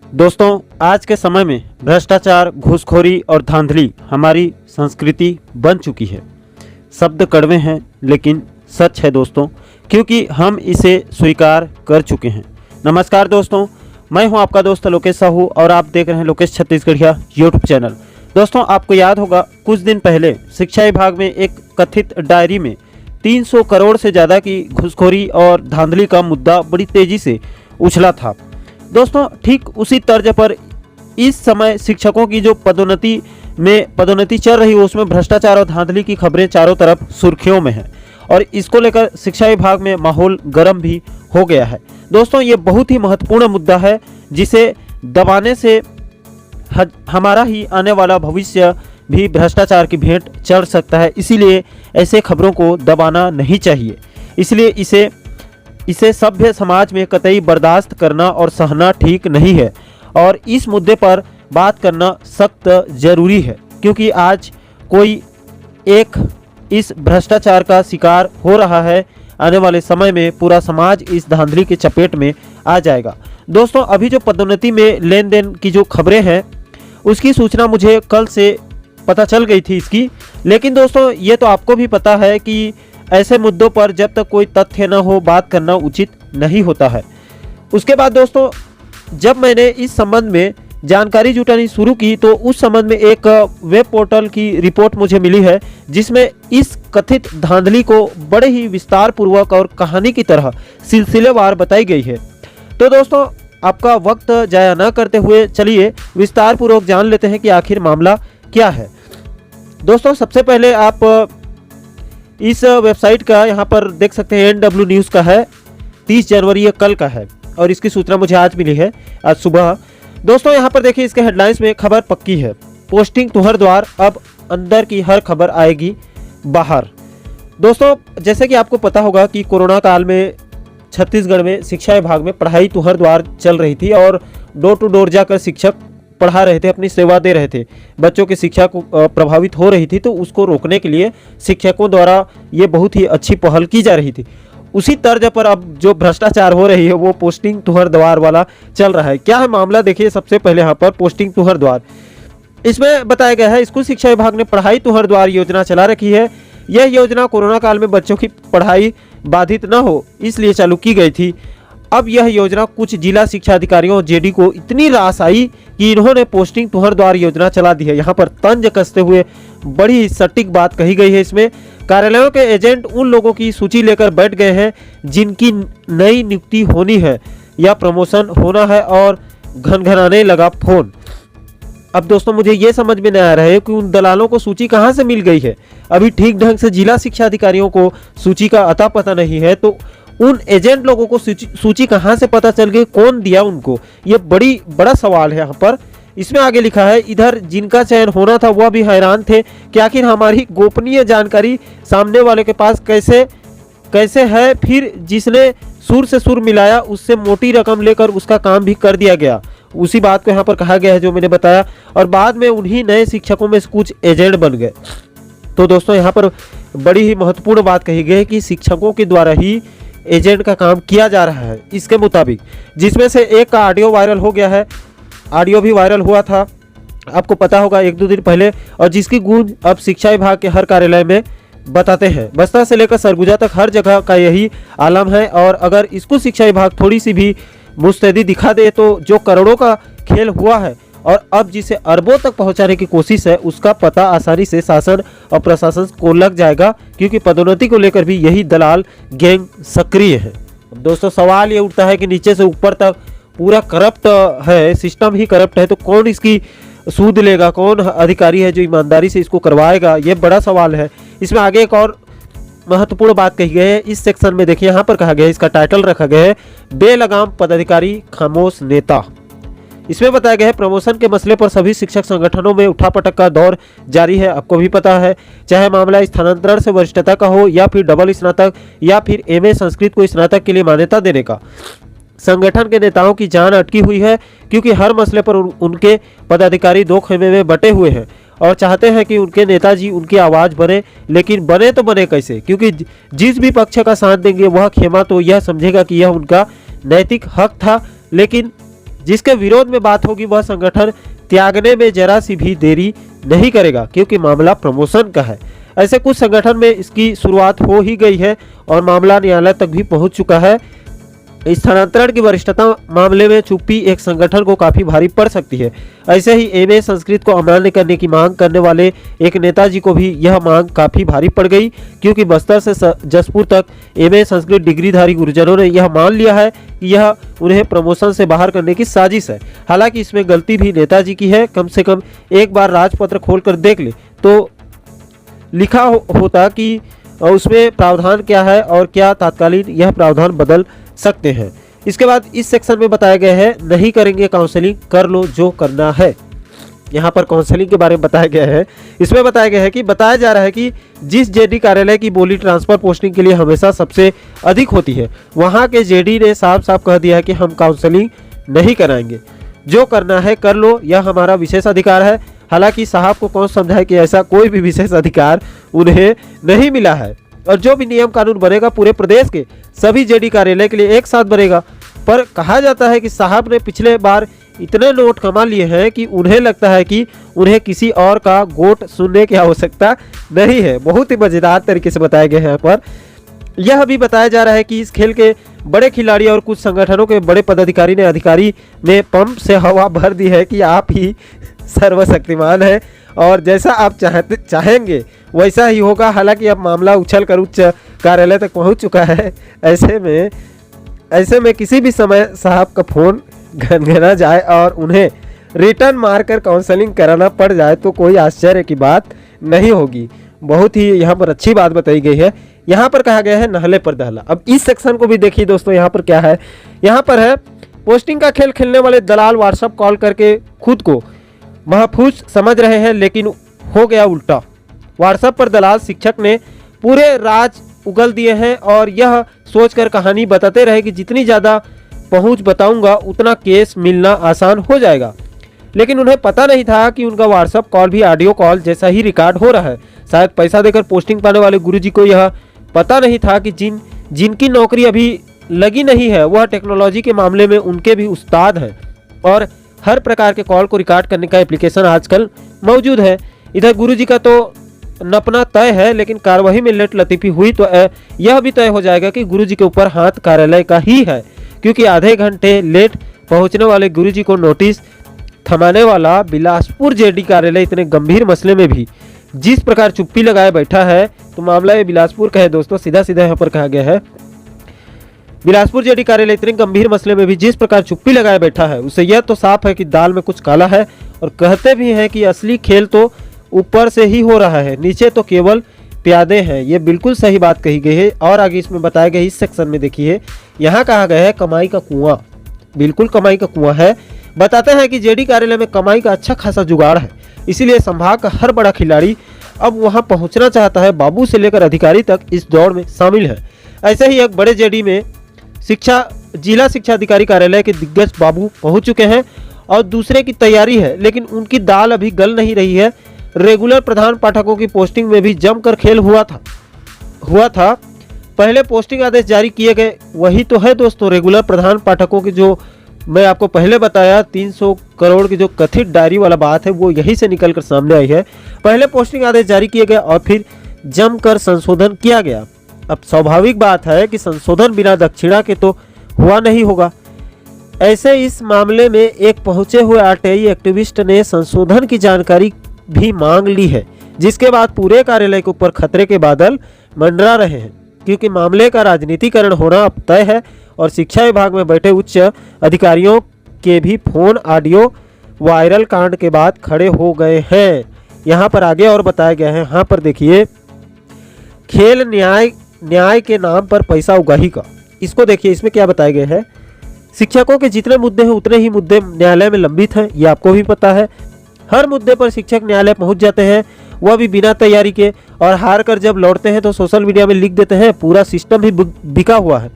दोस्तों, आज के समय में भ्रष्टाचार, घूसखोरी और धांधली हमारी संस्कृति बन चुकी है। शब्द कड़वे हैं लेकिन सच है दोस्तों, क्योंकि हम इसे स्वीकार कर चुके हैं। नमस्कार दोस्तों, मैं हूं आपका दोस्त लोकेश साहू और आप देख रहे हैं लोकेश छत्तीसगढ़िया यूट्यूब चैनल। दोस्तों, आपको याद होगा कुछ दिन पहले शिक्षा विभाग में एक कथित डायरी में 300 करोड़ से ज़्यादा की घूसखोरी और धांधली का मुद्दा बड़ी तेज़ी से उछला था। दोस्तों, ठीक उसी तर्ज पर इस समय शिक्षकों की जो पदोन्नति चल रही है उसमें भ्रष्टाचार और धांधली की खबरें चारों तरफ सुर्खियों में हैं और इसको लेकर शिक्षा विभाग में माहौल गर्म भी हो गया है। दोस्तों, ये बहुत ही महत्वपूर्ण मुद्दा है जिसे दबाने से हमारा ही आने वाला भविष्य भी भ्रष्टाचार की भेंट चढ़ सकता है। इसीलिए ऐसे खबरों को दबाना नहीं चाहिए। इसलिए इसे सभ्य समाज में कतई बर्दाश्त करना और सहना ठीक नहीं है और इस मुद्दे पर बात करना सख्त जरूरी है, क्योंकि आज कोई एक इस भ्रष्टाचार का शिकार हो रहा है। आने वाले समय में पूरा समाज इस धांधली के चपेट में आ जाएगा। दोस्तों, अभी जो पदोन्नति में लेन देन की जो खबरें हैं उसकी सूचना मुझे कल से पता चल गई थी इसकी, लेकिन दोस्तों ये तो आपको भी पता है कि ऐसे मुद्दों पर जब तक कोई तथ्य न हो बात करना उचित नहीं होता है। उसके बाद दोस्तों, जब मैंने इस संबंध में जानकारी जुटानी शुरू की तो उस संबंध में एक वेब पोर्टल की रिपोर्ट मुझे मिली है जिसमें इस कथित धांधली को बड़े ही विस्तार पूर्वक और कहानी की तरह सिलसिलेवार बताई गई है। तो दोस्तों, आपका वक्त जाया न करते हुए चलिए विस्तार पूर्वक जान लेते हैं कि आखिर मामला क्या है। दोस्तों, सबसे पहले आप इस वेबसाइट का यहाँ पर देख सकते हैं, NW न्यूज़ का है, 30 जनवरी ये कल का है और इसकी सूचना मुझे आज मिली है, आज सुबह। दोस्तों, यहाँ पर देखिए इसके हेडलाइंस में खबर पक्की है, पोस्टिंग तुहर द्वार, अब अंदर की हर खबर आएगी बाहर। दोस्तों, जैसे कि आपको पता होगा कि कोरोना काल में छत्तीसगढ़ में शिक्षा विभाग में पढ़ाई तुहर द्वार चल रही थी और डोर टू डोर जाकर शिक्षक पढ़ा रहे थे, अपनी सेवा दे रहे थे, बच्चों की शिक्षा को प्रभावित हो रही थी, तो उसको रोकने के लिए शिक्षकों द्वारा ये बहुत ही अच्छी पहल की जा रही थी। उसी तर्ज पर अब जो भ्रष्टाचार हो रही है वो पोस्टिंग तुहर द्वार वाला चल रहा है। क्या है मामला, देखिए सबसे पहले यहाँ पर पोस्टिंग तुहर द्वार, इसमें बताया गया है स्कूल शिक्षा विभाग ने पढ़ाई तुहर द्वार योजना चला रखी है। यह योजना कोरोना काल में बच्चों की पढ़ाई बाधित न हो इसलिए चालू की गई थी। अब यह योजना कुछ जिला शिक्षा अधिकारियों जेडी को इतनी रास आई कि इन्होंने पोस्टिंग तुहर द्वार योजना चला दी है। यहाँ पर तंज कसते हुए बड़ी सटीक बात कही गई है। इसमें कार्यालयों के एजेंट उन लोगों की सूची लेकर बैठ गए हैं जिनकी नई नियुक्ति होनी है या प्रमोशन होना है और घनघनाने लगा फोन। अब दोस्तों, मुझे ये समझ में नहीं आ रहा है कि उन दलालों को सूची कहाँ से मिल गई है। अभी ठीक ढंग से जिला शिक्षा अधिकारियों को सूची का अता पता नहीं है, तो उन एजेंट लोगों को सूची कहाँ से पता चल गई, कौन दिया उनको, ये बड़ा सवाल है यहाँ पर। इसमें आगे लिखा है, इधर जिनका चयन होना था वह भी हैरान थे कि आखिर हमारी गोपनीय जानकारी सामने वाले के पास कैसे है, फिर जिसने सुर से सुर मिलाया उससे मोटी रकम लेकर उसका काम भी कर दिया गया। उसी बात को यहाँ पर कहा गया है जो मैंने बताया, और बाद में उन्हीं नए शिक्षकों में से कुछ एजेंट बन गए। तो दोस्तों, यहाँ पर बड़ी ही महत्वपूर्ण बात कही गई है कि शिक्षकों के द्वारा ही एजेंट का काम किया जा रहा है इसके मुताबिक, जिसमें से एक का ऑडियो वायरल हो गया है, ऑडियो भी वायरल हुआ था आपको पता होगा 1-2 दिन पहले, और जिसकी गूंज अब शिक्षा विभाग के हर कार्यालय में बताते हैं। बस्तर से लेकर सरगुजा तक हर जगह का यही आलम है और अगर स्कूल शिक्षा विभाग थोड़ी सी भी मुस्तैदी दिखा दे तो जो करोड़ों का खेल हुआ है और अब जिसे अरबों तक पहुंचाने की कोशिश है उसका पता आसानी से शासन और प्रशासन को लग जाएगा, क्योंकि पदोन्नति को लेकर भी यही दलाल गैंग सक्रिय है। दोस्तों, सवाल ये उठता है कि नीचे से ऊपर तक पूरा करप्ट है, सिस्टम ही करप्ट है, तो कौन इसकी सूद लेगा, कौन अधिकारी है जो ईमानदारी से इसको करवाएगा, ये बड़ा सवाल है। इसमें आगे एक और महत्वपूर्ण बात कही गई है इस सेक्शन में, देखिए यहाँ पर कहा गया है, इसका टाइटल रखा गया है, बेलगाम पदाधिकारी खामोश नेता। इसमें बताया गया है प्रमोशन के मसले पर सभी शिक्षक संगठनों में उठापटक का दौर जारी है। आपको भी पता है, चाहे मामला स्थानांतरण से वरिष्ठता का हो या फिर डबल स्नातक या फिर MA संस्कृत को स्नातक के लिए मान्यता देने का, संगठन के नेताओं की जान अटकी हुई है, क्योंकि हर मसले पर उनके पदाधिकारी दो खेमे में बटे हुए हैं और चाहते हैं कि उनके नेताजी उनकी आवाज़ बने। लेकिन बने तो बने कैसे, क्योंकि जिस भी पक्ष का साथ देंगे वह खेमा तो यह समझेगा कि यह उनका नैतिक हक था, लेकिन जिसके विरोध में बात होगी वह संगठन त्यागने में जरा सी भी देरी नहीं करेगा, क्योंकि मामला प्रमोशन का है। ऐसे कुछ संगठन में इसकी शुरुआत हो ही गई है और मामला न्यायालय तक भी पहुंच चुका है। स्थानांतरण की वरिष्ठता मामले में चुप्पी एक संगठन को काफी भारी पड़ सकती है। ऐसे ही एमए संस्कृत को अमान्य करने की मांग करने वाले एक नेताजी को भी यह मांग काफी भारी पड़ गई, क्योंकि बस्तर से जसपुर तक एमए संस्कृत डिग्रीधारी गुरुजनों ने यह मान लिया है कि यह उन्हें प्रमोशन से बाहर करने की साजिश है। हालांकि इसमें गलती भी नेताजी की है। कम से कम एक बार राजपत्र खोलकर देख ले तो लिखा होता कि उसमें प्रावधान क्या है और क्या तत्कालीन यह प्रावधान बदल सकते हैं। इसके बाद इस सेक्शन में बताया गया है नहीं करेंगे काउंसलिंग, कर लो जो करना है। यहाँ पर काउंसलिंग के बारे में बताया गया है। इसमें बताया गया है कि बताया जा रहा है कि जिस जेडी कार्यालय की बोली ट्रांसफर पोस्टिंग के लिए हमेशा सबसे अधिक होती है, वहाँ के जेडी ने साफ साफ कह दिया है कि हम काउंसलिंग नहीं कराएंगे, जो करना है कर लो, यह हमारा विशेष अधिकार है। हालांकि साहब को कौन समझाए कि ऐसा कोई भी विशेष अधिकार उन्हें नहीं मिला है, और जो भी नियम कानून बनेगा पूरे प्रदेश के सभी जेडी कार्यालय के लिए एक साथ बनेगा। पर कहा जाता है कि साहब ने पिछले बार इतने नोट कमा लिए हैं कि उन्हें लगता है कि उन्हें किसी और का गोट सुनने की आवश्यकता नहीं है। बहुत ही मजेदार तरीके से बताया गया है। यहाँ पर यह भी बताया जा रहा है कि इस खेल के बड़े खिलाड़ी और कुछ संगठनों के बड़े पदाधिकारी ने अधिकारी में पंप से हवा भर दी है कि आप ही सर्वशक्तिमान है और जैसा आप चाहेंगे वैसा ही होगा। हालांकि अब मामला उछल कर उच्च कार्यालय तक पहुंच चुका है। ऐसे में किसी भी समय साहब का फोन घनघना जाए और उन्हें रिटर्न मारकर काउंसलिंग कराना पड़ जाए तो कोई आश्चर्य की बात नहीं होगी। बहुत ही यहाँ पर अच्छी बात बताई गई है। यहाँ पर कहा गया है नहले पर दहला। अब इस सेक्शन को भी देखिए दोस्तों, यहाँ पर क्या है। यहाँ पर है पोस्टिंग का खेल खेलने वाले दलाल व्हाट्सएप कॉल करके खुद को महफूज समझ रहे हैं, लेकिन हो गया उल्टा। व्हाट्सएप पर दलाल शिक्षक ने पूरे राज उगल दिए हैं और यह सोचकर कहानी बताते रहे कि जितनी ज़्यादा पहुंच बताऊंगा उतना केस मिलना आसान हो जाएगा। लेकिन उन्हें पता नहीं था कि उनका व्हाट्सएप कॉल भी ऑडियो कॉल जैसा ही रिकॉर्ड हो रहा है। शायद पैसा देकर पोस्टिंग पाने वाले गुरुजी को यह पता नहीं था कि जिनकी नौकरी अभी लगी नहीं है वह टेक्नोलॉजी के मामले में उनके भी उस्ताद हैं और हर प्रकार के कॉल को रिकॉर्ड करने का एप्लीकेशन आजकल मौजूद है। इधर गुरुजी का तो नपना तय है, लेकिन कार्यवाही में लेट लतीफी हुई तो यह भी तय हो जाएगा कि गुरुजी के ऊपर हाथ कार्यालय का ही है, क्योंकि आधे घंटे लेट पहुंचने वाले गुरुजी को नोटिस थमाने वाला बिलासपुर जेडी कार्यालय इतने गंभीर मसले में भी जिस प्रकार चुप्पी लगाए बैठा है, तो मामला ये बिलासपुर का है दोस्तों। सीधा सीधा यहाँ पर कहा गया है बिलासपुर जेडी कार्यालय इतने गंभीर मसले में भी जिस प्रकार चुप्पी लगाए बैठा है, उससे यह तो साफ है कि दाल में कुछ काला है। और कहते भी हैं कि असली खेल तो ऊपर से ही हो रहा है, नीचे तो केवल प्यादे हैं। ये बिल्कुल सही बात कही गई है। और आगे इसमें बताया गया इस सेक्शन में देखिए, यहाँ कहा गया है कमाई का कुआं। बिल्कुल कमाई का कुआं है। बताते हैं कि जेडी कार्यालय में कमाई का अच्छा खासा जुगाड़ है, इसीलिए संभाग का हर बड़ा खिलाड़ी अब वहां पहुंचना चाहता है। बाबू से लेकर अधिकारी तक इस दौड़ में शामिल है। ऐसे ही एक बड़े जेडी में जिला शिक्षा अधिकारी कार्यालय के दिग्गज बाबू पहुंच चुके हैं और दूसरे की तैयारी है, लेकिन उनकी दाल अभी गल नहीं रही है। रेगुलर प्रधान पाठकों की पोस्टिंग में भी जमकर खेल हुआ था। पहले पोस्टिंग आदेश जारी किए गए, वही तो है दोस्तों रेगुलर प्रधान पाठकों की, जो मैं आपको पहले बताया 300 करोड़ की जो कथित डायरी वाला बात है वो यहीं से निकलकर सामने आई है। पहले पोस्टिंग आदेश जारी किए गए और फिर जमकर संशोधन किया गया। अब स्वाभाविक बात है कि संशोधन बिना दक्षिणा के तो हुआ नहीं होगा। ऐसे इस मामले में एक पहुंचे हुए आरटीआई एक्टिविस्ट ने संशोधन की जानकारी भी मांग ली है, जिसके बाद पूरे कार्यालय के ऊपर खतरे के बादल मंडरा रहे हैं, क्योंकि मामले का राजनीतिकरण होना अब तय है और शिक्षा विभाग में बैठे उच्च अधिकारियों के भी फोन ऑडियो वायरल कांड के बाद खड़े हो गए हैं। यहाँ पर आगे और बताया गया है, यहाँ पर देखिए खेल न्याय के नाम पर पैसा उगाही का। इसको देखिए, इसमें क्या बताया गया है। शिक्षकों के जितने मुद्दे हैं उतने ही मुद्दे न्यायालय में लंबित हैं, ये आपको भी पता है। हर मुद्दे पर शिक्षक न्यायालय पहुंच जाते हैं, वह भी बिना तैयारी के, और हार कर जब लौटते हैं तो सोशल मीडिया में लिख देते हैं पूरा सिस्टम भी बिका हुआ है।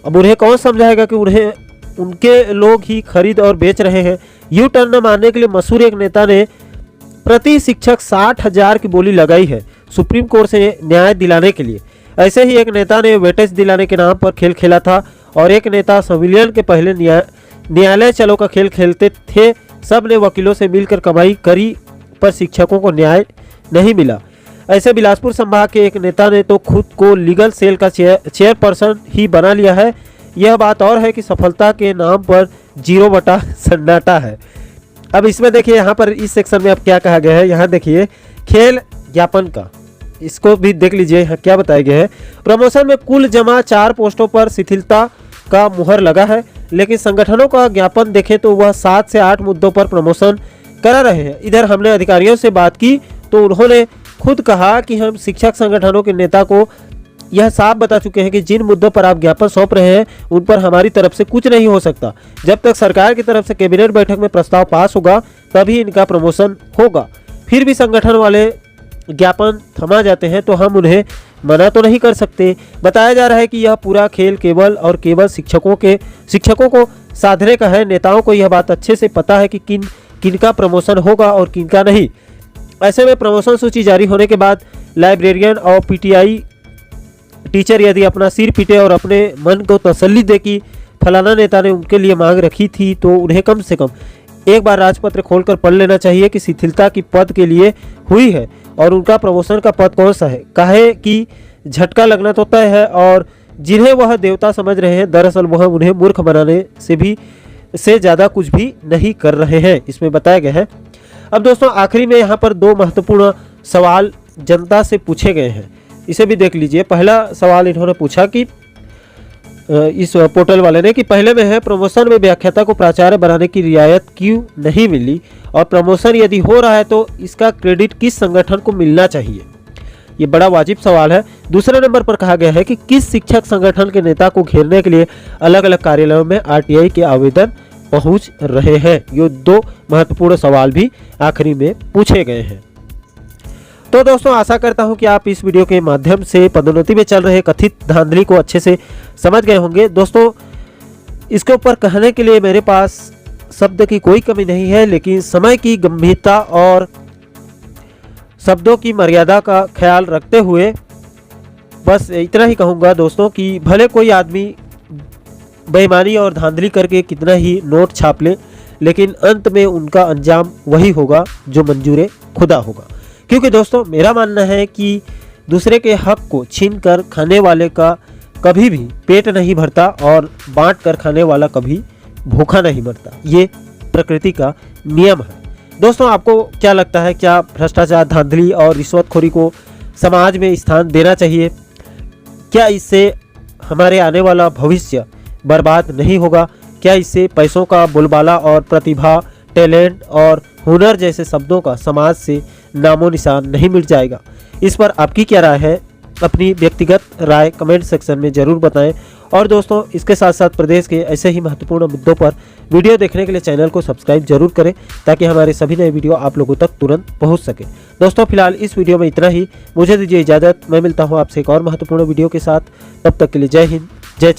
अब उन्हें कौन समझाएगा कि उन्हें उनके लोग ही खरीद और बेच रहे हैं। यू टर्न न मारने के लिए मशहूर एक नेता ने प्रति शिक्षक 60,000 की बोली लगाई है सुप्रीम कोर्ट से न्याय दिलाने के लिए। ऐसे ही एक नेता ने वेटेज दिलाने के नाम पर खेल खेला था और एक नेता संविलियन के पहले न्यायालय चलो का खेल खेलते थे, सब ने वकीलों से मिलकर कमाई करी पर शिक्षकों को न्याय नहीं मिला। ऐसे बिलासपुर संभाग के एक नेता ने तो खुद को लीगल सेल का चेयरपर्सन ही बना लिया है। यह बात और है कि सफलता के नाम पर 0 बटा सन्नाटा है। अब इसमें देखिए यहाँ पर इस सेक्शन में अब क्या कहा गया है, यहाँ देखिए खेल ज्ञापन का, इसको भी देख लीजिए यहाँ क्या बताया गया है। प्रमोशन में कुल जमा 4 पोस्टों पर शिथिलता का मुहर लगा है, लेकिन संगठनों का ज्ञापन देखें तो वह 7 से 8 मुद्दों पर प्रमोशन करा रहे हैं। इधर हमने अधिकारियों से बात की तो उन्होंने खुद कहा कि हम शिक्षक संगठनों के नेता को यह साफ बता चुके हैं कि जिन मुद्दों पर आप ज्ञापन सौंप रहे हैं उन पर हमारी तरफ से कुछ नहीं हो सकता। जब तक सरकार की तरफ से कैबिनेट बैठक में प्रस्ताव पास होगा तभी इनका प्रमोशन होगा। फिर भी संगठन वाले ज्ञापन थमा जाते हैं तो हम उन्हें मना तो नहीं कर सकते। बताया जा रहा है कि यह पूरा खेल केवल और केवल शिक्षकों को साधने का है। नेताओं को यह बात अच्छे से पता है कि किनका प्रमोशन होगा और किनका नहीं। ऐसे में प्रमोशन सूची जारी होने के बाद लाइब्रेरियन और पीटीआई टीचर यदि अपना सिर पीटे और अपने मन को तसल्ली दे कि फलाना नेता ने उनके लिए मांग रखी थी, तो उन्हें कम से कम एक बार राजपत्र खोलकर पढ़ लेना चाहिए कि शिथिलता की पद के लिए हुई है और उनका प्रमोशन का पद कौन सा है। काहे कि झटका लगना तो तय है और जिन्हें वह देवता समझ रहे हैं दरअसल वह उन्हें मूर्ख बनाने से ज़्यादा कुछ भी नहीं कर रहे हैं, इसमें बताया गया है। अब दोस्तों आखिरी में यहाँ पर 2 महत्वपूर्ण सवाल जनता से पूछे गए हैं, इसे भी देख लीजिए। पहला सवाल इन्होंने पूछा कि इस पोर्टल वाले ने कि पहले में है प्रमोशन में व्याख्याता को प्राचार्य बनाने की रियायत क्यों नहीं मिली, और प्रमोशन यदि हो रहा है तो इसका क्रेडिट किस संगठन को मिलना चाहिए। ये बड़ा वाजिब सवाल है। दूसरे नंबर पर कहा गया है कि किस शिक्षक संगठन के नेता को घेरने के लिए अलग अलग कार्यालयों में आरटीआई के आवेदन पहुंच रहे हैं। ये 2 महत्वपूर्ण सवाल भी आखिरी में पूछे गए हैं। तो दोस्तों आशा करता हूं कि आप इस वीडियो के माध्यम से पदोन्नति में चल रहे कथित धांधली को अच्छे से समझ गए होंगे। दोस्तों इसके ऊपर कहने के लिए मेरे पास शब्द की कोई कमी नहीं है, लेकिन समय की गंभीरता और शब्दों की मर्यादा का ख्याल रखते हुए बस इतना ही कहूँगा दोस्तों कि भले कोई आदमी बेईमानी और धांधली करके कितना ही नोट छाप ले, लेकिन अंत में उनका अंजाम वही होगा जो मंजूर खुदा होगा। क्योंकि दोस्तों मेरा मानना है कि दूसरे के हक को छीन कर खाने वाले का कभी भी पेट नहीं भरता और बांट कर खाने वाला कभी भूखा नहीं मरता। ये प्रकृति का नियम है। दोस्तों आपको क्या लगता है, क्या भ्रष्टाचार, धांधली और रिश्वतखोरी को समाज में स्थान देना चाहिए? क्या इससे हमारे आने वाला भविष्य बर्बाद नहीं होगा? क्या इससे पैसों का बोलबाला और प्रतिभा, टैलेंट और हुनर जैसे शब्दों का समाज से नामो निशान नहीं मिट जाएगा? इस पर आपकी क्या राय है? अपनी व्यक्तिगत राय कमेंट सेक्शन में ज़रूर बताएं। और दोस्तों इसके साथ साथ प्रदेश के ऐसे ही महत्वपूर्ण मुद्दों पर वीडियो देखने के लिए चैनल को सब्सक्राइब जरूर करें ताकि हमारे सभी नए वीडियो आप लोगों तक तुरंत पहुंच सके। दोस्तों फिलहाल इस वीडियो में इतना ही। मुझे दीजिए इजाज़त। मैं मिलता हूं आपसे एक और महत्वपूर्ण वीडियो के साथ। तब तक के लिए जय हिंद, जय छत्तीसगढ़।